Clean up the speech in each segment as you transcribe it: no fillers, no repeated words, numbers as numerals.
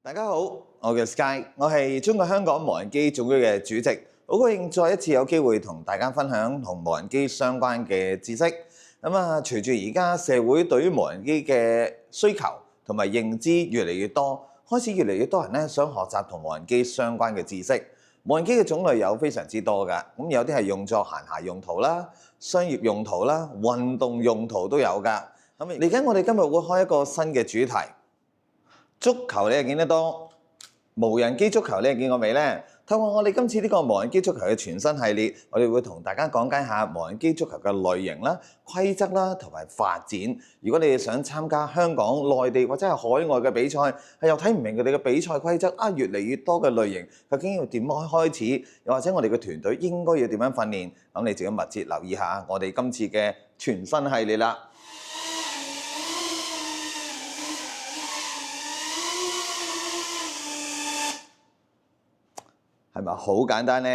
大家好，我叫 Sky，我係中國香港無人機總會嘅主席，好高興再一次有機會同大家分享同無人機相關嘅知識。隨住而家社會對於無人機嘅需求同埋認知越嚟越多，開始越嚟越多人咧想學習同無人機相關嘅知識。無人機嘅種類有非常之多㗎，咁有啲係用作閒暇用途啦、商業用途啦、運動用途都有㗎。嚟緊我哋今日會開一個新嘅主題。足球你係見得多，無人機足球你係見過未呢？透過我哋今次呢個無人機足球嘅全新系列，我哋會同大家講解下無人機足球嘅類型啦、規則啦同埋發展。如果你哋想參加香港、內地或者係海外嘅比賽，又睇唔明佢哋嘅比賽規則越嚟越多嘅類型，究竟要點樣開始？又或者我哋嘅團隊應該要點樣訓練？咁你自己密切留意下我哋今次嘅全新系列啦。係咪好簡單呢？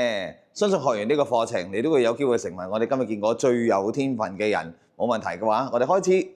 相信學完呢個課程，你都會有機會成為我哋今日見過最有天分嘅人。冇問題嘅話，我哋開始。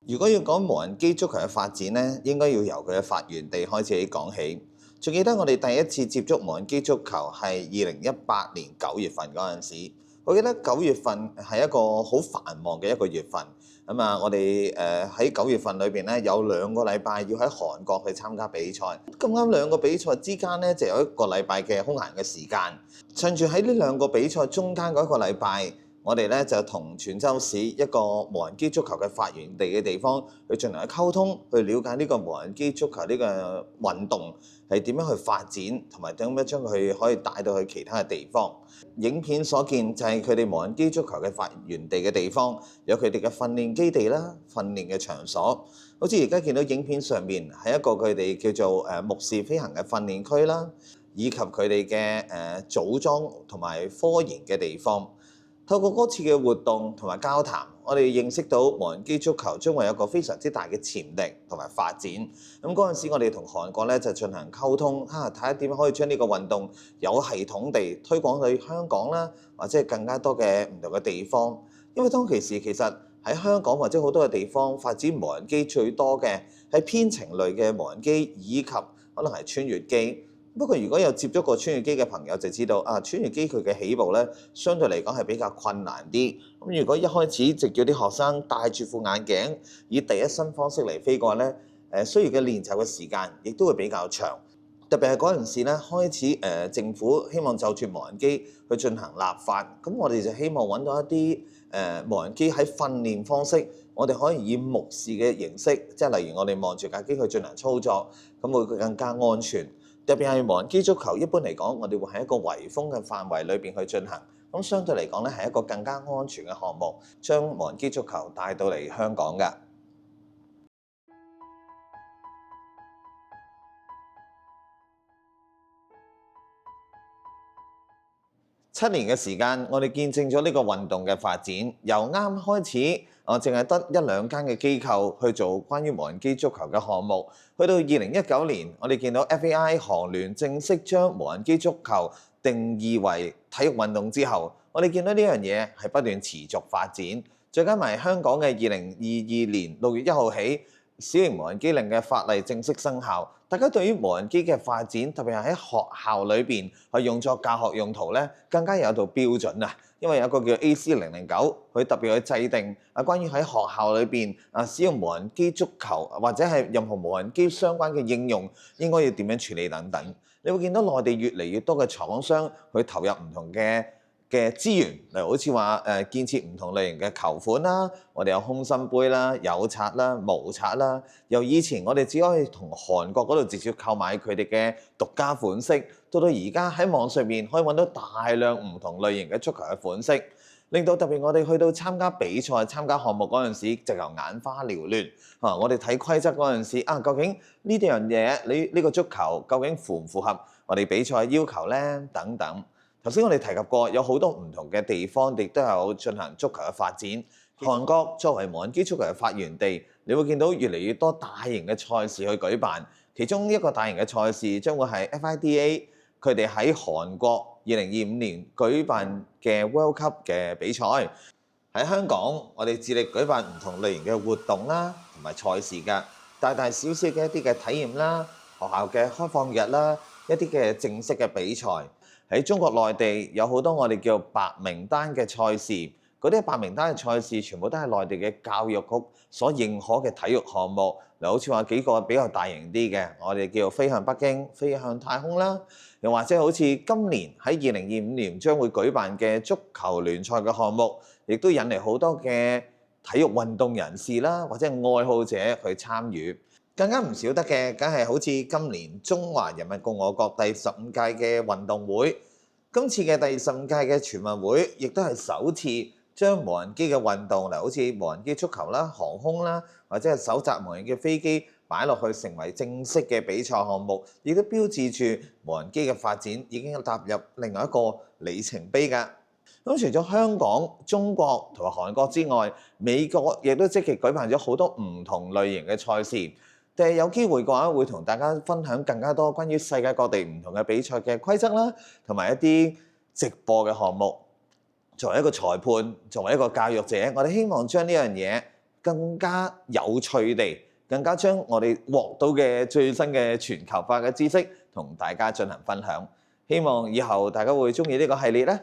如果要講無人機足球嘅發展呢，應該要由佢嘅發源地開始講起。仲記得我哋第一次接觸無人機足球係2018年9月份嗰陣時，我記得9月份係一個好繁忙嘅一個月份。我哋喺9月份裏邊咧有2個禮拜要喺韓國去參加比賽。咁啱2個比賽之間咧就有1個禮拜嘅空閒嘅時間，趁住喺呢2個比賽中間嗰1個禮拜。我哋咧就同泉州市一個無人機足球嘅發源地嘅地方去進行溝通，去了解呢個無人機足球呢個運動係點樣去發展，同埋點樣將佢可以帶到去其他嘅地方。影片所見就係佢哋無人機足球嘅發源地嘅地方，有佢哋嘅訓練基地啦、訓練嘅場所。好似而家見到影片上面係一個佢哋叫做目視飛行嘅訓練區啦，以及佢哋嘅組裝同埋科研嘅地方。透過嗰次嘅活動同埋交談，我哋認識到無人機足球將會有一個非常之大嘅潛力同埋發展。咁嗰陣時，我哋同韓國咧就進行溝通，睇下點樣可以將呢個運動有系統地推廣去香港啦，或者係更加多嘅唔同嘅地方。因為當其時其實喺香港或者好多嘅地方發展無人機最多嘅係編程類嘅無人機，以及可能係穿越機。不過，如果有接觸過穿越機嘅朋友就知道，穿越機佢嘅起步咧，相對嚟講係比較困難啲。咁如果一開始就叫啲學生戴住副眼鏡，以第一身方式嚟飛嘅話咧，需要嘅練習嘅時間亦都會比較長。特別係嗰陣時咧，開始政府希望就住無人機去進行立法，咁我哋就希望揾到一啲無人機喺訓練方式，我哋可以以目視嘅形式，即係例如我哋望住架機去進行操作，咁會更加安全。特別係無人機足球，一般嚟講，我哋會喺一個圍封嘅範圍裏邊去進行。咁相對嚟講咧，係一個更加安全嘅項目，將無人機足球帶到嚟香港㗎。7年嘅時間，我哋見證咗呢個運動嘅發展，由啱開始，淨係得1-2間嘅機構去做關於無人機足球嘅項目，去到2019年，我哋見到 FAI 韓聯正式將無人機足球定義為體育運動之後，我哋見到呢樣嘢係不斷持續發展，再加埋香港嘅2022年6月1號起，小型無人機令嘅法例正式生效，大家對於無人機嘅發展，特別係喺學校裏邊去用作教學用途咧，更加有一套標準啊！因為有一個叫 AC009，佢特別去制定關於喺學校裏邊使用無人機足球或者係任何無人機相關嘅應用，應該要點樣處理等等。你會見到內地越嚟越多嘅廠商去投入唔同嘅資源，例如好似話建設唔同類型嘅球館啦，我哋有空心杯啦、有刷啦、無刷啦。由以前我哋只可以同韓國嗰度直接購買佢哋嘅獨家款式，到而家喺網上面可以揾到大量唔同類型嘅足球嘅款式，令到特別我哋去到參加比賽、參加項目嗰陣時，直頭眼花繚亂。我哋睇規則嗰陣時，究竟呢樣嘢呢個足球究竟符唔符合我哋比賽要求呢？等等。頭先我哋提及過，有好多唔同嘅地方亦都有進行足球嘅發展。韓國作為無人機足球嘅發源地，你會見到越嚟越多大型嘅賽事去舉辦。其中一個大型嘅賽事將會係 FIDA 佢哋喺韓國2025年舉辦嘅 World Cup 嘅比賽。喺香港，我哋致力舉辦唔同類型嘅活動啦，同埋賽事㗎，大大小小嘅一啲嘅體驗啦，學校嘅開放日啦，一啲嘅正式嘅比賽。喺中國內地有好多我哋叫白名單嘅賽事，嗰啲白名單嘅賽事全部都係內地嘅教育局所認可嘅體育項目。嗱，好似話幾個比較大型啲嘅，我哋叫飛向北京、飛向太空啦，又或者好似今年喺2025年將會舉辦嘅足球聯賽嘅項目，亦都引嚟好多嘅體育運動人士啦，或者愛好者去參與。更加唔少得嘅，梗係好似今年中華人民共和國第15屆嘅運動會，今次嘅第15屆嘅全運會，亦都係首次將無人機嘅運動，好似無人機足球啦、航空啦，或者係搜集無人嘅飛機擺落去成為正式嘅比賽項目，亦都標誌住無人機嘅發展已經踏入另外一個里程碑㗎。咁除咗香港、中國同埋韓國之外，美國亦都積極舉辦咗好多唔同類型嘅賽事。有機會嘅話，會同大家分享更加多關於世界各地唔同嘅比賽嘅規則啦，同埋一啲直播嘅項目。作為一個裁判，作為一個教育者，我哋希望將呢樣嘢更加有趣地，更加將我哋獲到嘅最新嘅全球化嘅知識同大家進行分享。希望以後大家會鍾意呢個系列咧。